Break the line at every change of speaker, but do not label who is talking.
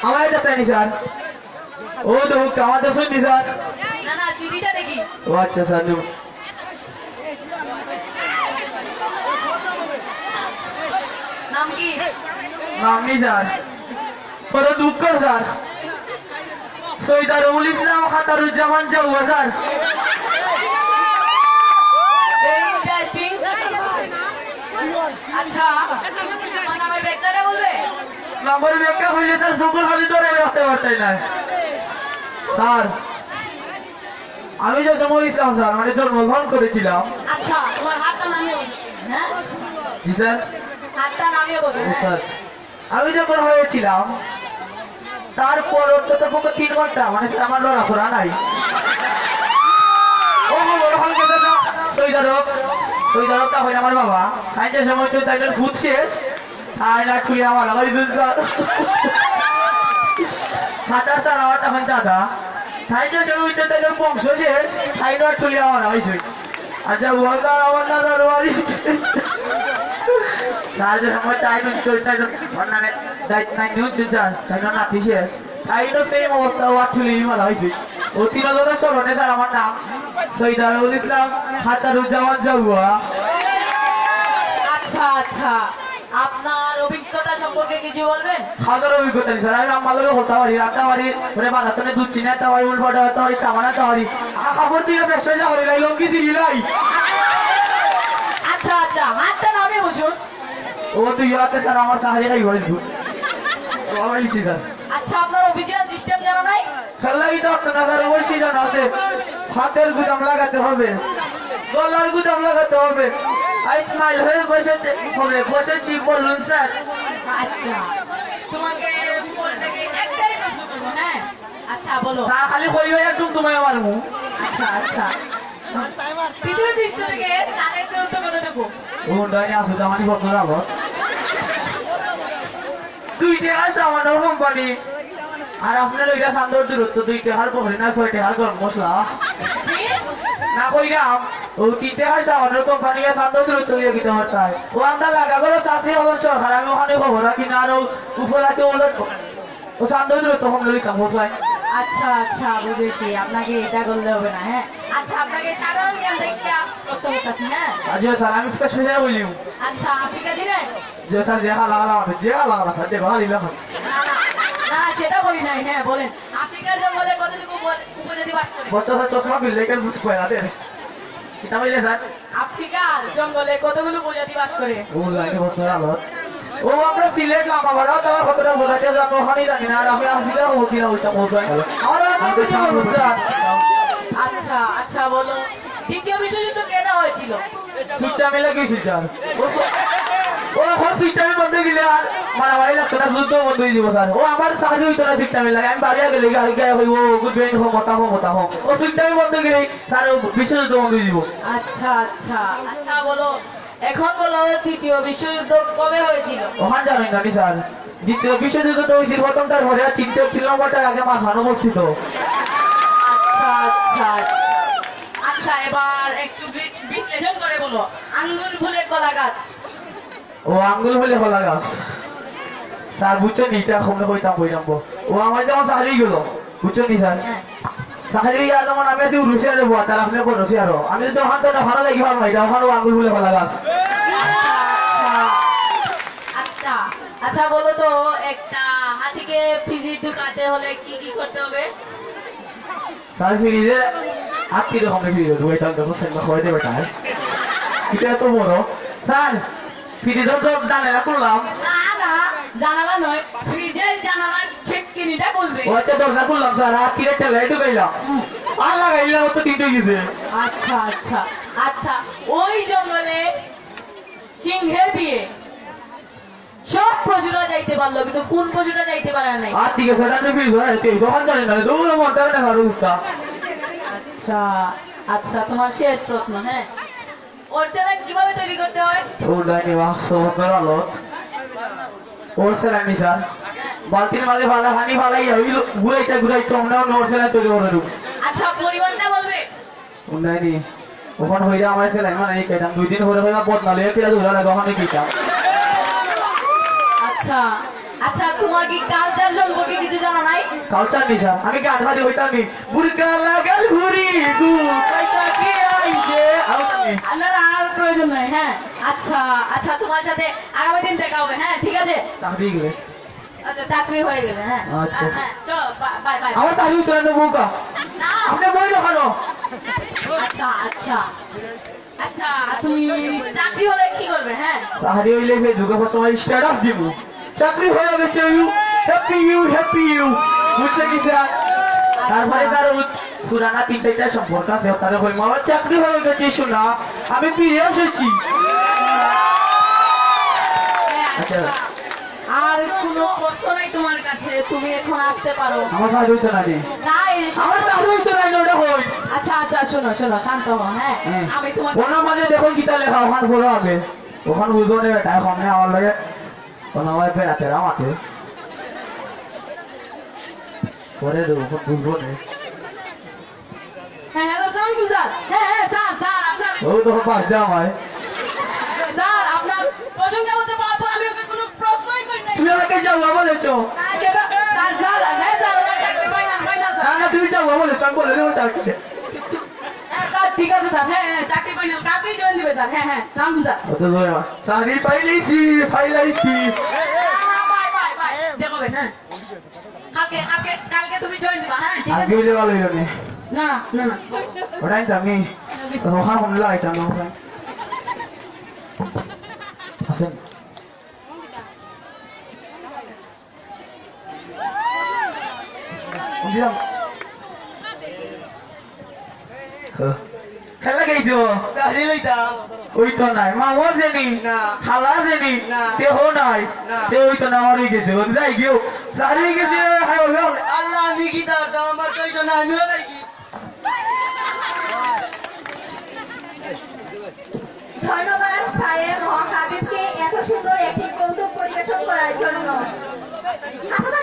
আমার যাতে নি স্যার ও দেখুক আমার তো শুননি স্যার
না না সিভিটা দেখি
ও আচ্ছা স্যার
নাম কি
নাম নি স্যার বড় দুঃখ স্যার সৈদারুল ইসলাম খাতারুজ্জামান জাউয়া স্যার
ইন্টারেস্টিং আচ্ছা তোমার নামের ব্যাখ্যাটা বলবে
নম্বর ব্যাখ্যা হইলে তার শুকুর খালি ধরে রাখতে পারতাই না স্যার আমি যে সময় ইসলাম স্যার মানে জন্মগ্রহণ করেছিলাম
আচ্ছা তোমার হাতটা নামিয়ে বলবে হ্যাঁ
জি স্যার
হাতটা নামিয়ে বলবে
ও স্যার আমি যখন হয়েছিলাম তারপর অন্তত পক্ষে 3 ঘন্টা মানে স্যার আমার লড়াফড়া নাই ও বড় হল গেছে না সৈদারকটা হয় আমার বাবা তাই যে সময় তো তাইটার ফুট শেষ আর না খুলে আমার লাগাই দিন স্যার হাতার তার আমার তখন দাদা তাই যে সময় তো তাইটার বংশ শেষ তাই না খুলে আমার হয়েছে আচ্ছা ওয়াদার আমার দাদার বাড়ি তার যে সময় তাই চলতে মানে দায়িত্ব নাই নিউজ স্যার তাই না নাতি শেষ তাই তো সেম অবস্থা ওয়ার খুলে মারা হয়েছে ও 3000 স্মরণে স্যার আমার নাম সৈদারুল ইসলাম খাতারুজ্জামান জাউয়া
আচ্ছা আচ্ছা আপনার অভিজ্ঞতা সম্পর্কে কিছু বলবেন
খাওয়ার অভিজ্ঞতা নেই স্যার আমি আমাদের হতে পারি রাখতে পারি মানে বাজাতনে দুধ চিনে হতে পারি উল্পাটা হতে পারি সামান হতে পারি কাপড় দিয়ে ব্যবসা যা হরি লাই লঙ্কি চিনি লাই
আচ্ছা আচ্ছা হাতটা নামিয়ে বসুন
ও তুই হাতে স্যার আমার সাহায্য খাই বলে দুধ আমার লিখছি স্যার
আচ্ছা আপনার অফিসিয়াল সিস্টেম জানা নাই
খেলাই তো আপনার স্যার অবশ্যই জানা আছে হাতের গুদাম লাগাতে হবে গলার গুদাম লাগাতে হবে আই স্মাইল হয়ে বসে হবে বসেছি বলুন স্যার
আচ্ছা তোমাকে বলতে কি একটাই প্রশ্ন করবো হ্যাঁ আচ্ছা বলো
তা খালি কইবে একদম তোমায় আমার মুখ
আচ্ছা আচ্ছা পৃথিবী পৃষ্ঠ থেকে চাঁদের দূরত্ব কতটুকু
ও ডাইনি আসুদা মানে বছর আগত 2 টাকা সামান্য কোম্পানি আর আপনার ওইটা সান্দর দূরত্ব 2 টাকার পকড়ি না 6 টাকার গরম মশলা
কি?
না কইরাম ও 3 টাকা সামান্য কোম্পানি আর সান্দর দূরত্ব দিয়ে দিতে পারতাই ও আমরা লাগা করে চাকরি হল সরকার আমি ওখানে খবর রাখি না আর উপরাতে ও সান্দর দূরত্ব কমলে কাম হয়
আচ্ছা আচ্ছা বুঝেছি আপনাকে এটা করলে হবে না হ্যাঁ আচ্ছা আপনাকে সাধারণ জ্ঞান দেখতে প্রশ্ন করতেছি হ্যাঁ
আজকে স্যার আমি স্পেশাল বলিও
আচ্ছা আফ্রিকা দিনে
যে স্যার যে হালা হালা যে হালা হালা স্যার যে ভালো
না না সেটা বলি নাই হ্যাঁ বলেন আফ্রিকার জঙ্গলে কতটুকু উপজাতি বাস করে
বচ্চা স্যার চশমা পিললে কেন বুঝ পায় না রে কিতা বললে স্যার
আফ্রিকার জঙ্গলে কতগুলো প্রজাতি বাস করে
ও লাগে বছর আলো ও আমরা সিলেট লামা বড় তোমার কতটা বোঝাতে যাব ওখানে জানি না আর আমি আসলে হতি না ওইটা বোঝাই আমার আমি তো বুঝা
আচ্ছা আচ্ছা বলো দ্বিতীয় বিশ্বযুদ্ধ কেন হয়েছিল
সুইটা মিলে গেছি স্যার ও এখন সুইটা আমি বন্ধ গেলে আর মারামারি লাগতো না যুদ্ধ বন্ধ হয়ে যাব স্যার ও আমার চাকরি হইতো না সুইটা মিলে আমি বাড়ি গেলে গাড়ি গায়ে হইব গুডবেন হোক মতা হোক ও সুইটা আমি বন্ধ গেলে স্যার বিশ্বযুদ্ধ বন্ধ হয়ে যাব
আচ্ছা আচ্ছা আচ্ছা বলো এখন বলো তৃতীয় বিশ্বযুদ্ধ কবে হয়েছিল
ওখান জানেন না স্যার দ্বিতীয় বিশ্বযুদ্ধ হয়েছিল প্রথমটার পরে আর 3 নম্বরটার আগে মাথানো বসছিল
আচ্ছা আচ্ছা আচ্ছা এবার একটু বিশ্লেষণ করে বলো আঙ্গুল ফুলে কলা গাছ
ও আঙ্গুল বলে হলা গাছ স্যার বুঝছেন এটা কমলে কইতাম ও আমার যেমন চাকরি গেল বুঝছেন নি স্যার
হ্যাঁ
চাকরি গিয়ে যেমন আমি আছি উড়ুছি আর তার আপনি করছি আরো আমি তো ওখান তো ভালো লাগি ভালো এটা ওখানেও আঙ্গুল বলে হলা গাছ
আচ্ছা আচ্ছা বলো তো একটা হাতিকে ফ্রিজে ঢুকাতে হলে কি কি করতে হবে
স্যার ফিরিজে হাত কি রকম ফিরিজে ঢুকাইতাম যখন সেটা খাওয়াইতে বেটায় এটা এত বড় স্যার ফিরিজও তো জানালা করলাম
না না জানালা নয় ফ্রিজের জানালার ছেটকিনিটা বলবে
ও একটা দরজা করলাম স্যার হাত কিনে ঠেলাই ঢুকাইলাম আর লাগাইলাম তো 3 হয়ে গেছে
আচ্ছা আচ্ছা আচ্ছা ওই জঙ্গলে সিংহের বিয়ে সব পশুরা যাইতে পারলো কিন্তু কোন পশুরা যাইতে পারে নাই
আর ঠিক আছে এটা ফিরিজ হয় দোকান জানি না দৌড়ে মনটা না কারো উস্তা
আচ্ছা আচ্ছা তোমার শেষ প্রশ্ন হ্যাঁ ওর স্যালাড কিভাবে তৈরি করতে হয়
ও ডাইনি বাক্স বছর আলো ওর সেলানি স্যার বালতির মাঝে ভালো হানি ভালাই ঘুরাইতে আমরা ওর সেলাই তৈরি করে দেবো
আচ্ছা পরিমাণটা বলবে
ডাইনি ওখানে হইলে আমার সেলাই মানে এই খাইতাম 2 দিন হলে হইবা বদনালে কিরা ধরা লাগে ওখানে খাইতাম
আচ্ছা আচ্ছা তোমার কি কালচার সম্পর্কে কিছু জানা নাই?
কালচার নি স্যার, আমি গান বাড়ি হইতাম নি বুরকা লাগাল ঘুরি দু কাইটা কি আইছে আর তুমি
আপনার আর প্রয়োজন নাই। হ্যাঁ আচ্ছা আচ্ছা, তোমার সাথে আগামী দিন দেখা হবে। হ্যাঁ ঠিক আছে।
চাকরি গেলে
আচ্ছা চাকরি হয়ে গেলে। হ্যাঁ
আচ্ছা।
হ্যাঁ চলো বাই বাই।
আমার চাকরি হইতো না বউকা
না
আপনি বই দেখানো
আচ্ছা আচ্ছা আচ্ছা, তুমি চাকরি হলে কি করবে? হ্যাঁ
চাকরি হইলে ফেসবুকে তোমার স্ট্যাটাস দিব চাকরি হয়ে গেছে হ্যাপি ইউ বুঝছে কি স্যার? তারপরে তার পুরানা 3-4টা সম্পর্ক আছে তারা কইম আমার চাকরি হয়ে গেছে শোনা আমি ফিরে এসেছি। আচ্ছা
আর কোনো প্রশ্ন নাই তোমার কাছে? তুমি এখন আসতে পারো।
আমার চাকরি হইতো না রে
না
আমার চাকরি হইতো না ওটা হই
আচ্ছা আচ্ছা, শোনো শোনো, শান্ত হও। হ্যাঁ আমি তোমাকে
ওনার মাঝে দেখুন কিতা লেখা ওখান বড় হবে ওখান বুঝবো না বেটা সামনে আমার লাগে কোনো আমার বেড়াতে আমাকে পরে দেবো ওখান বুঝবো না
হ্যাঁ হ্যালো সালাম স্যার। হ্যাঁ হ্যাঁ স্যার স্যার আপনার
ও তখন পাশ দেওয়া হয়
স্যার আপনার প্রশংসা করতে পারবো, আমি ওকে কোনো প্রশ্নই করি নাই।
তুমি আমাকে যাওয়া বলেছো
হ্যাঁ, যেটা- স্যার স্যার হ্যাঁ স্যার ওরা চাকরি পাই না
না
স্যার।
না তুমি যাওয়া বলেছো আমি বলে দেবো চাকরি
হ্যাঁ স্যার ঠিক আছে স্যার। হ্যাঁ হ্যাঁ চাকরি পাই না, কালকেই জয়েন দিবে স্যার। হ্যাঁ হ্যাঁ সালাম স্যার।
অত ধরে চাকরি পাইলেছি পাইলাইছি
বাই বাই বাই দেখবেন। হ্যাঁ কালকে কালকে কালকে তুমি জয়েন দিবা। হ্যাঁ ঠিক
আগে
আছে।
হইলে ভালো হইলো না
না না না
ওটাই তো আমি ওখান ফোন লাগাইতাম না ওখানে আসেন দিলাম খেলা গেছো
চাকরি লইতাম
ওই তো নাই মামা জেনি
না।
খালা জেনি
না।
দেহ নাই
না।
তে ওই তো না আমার গেছে ওই যাই গিয়েও চাকরি গেছে হাই ওই
আল্লাহ আমি কি তার আমার কইত না আমিও নাকি
ধন্যবাদ সায়েম হক হাবিবকে এত সুন্দর একটি কৌতুক পরিবেশন করার জন্য। ছাত্র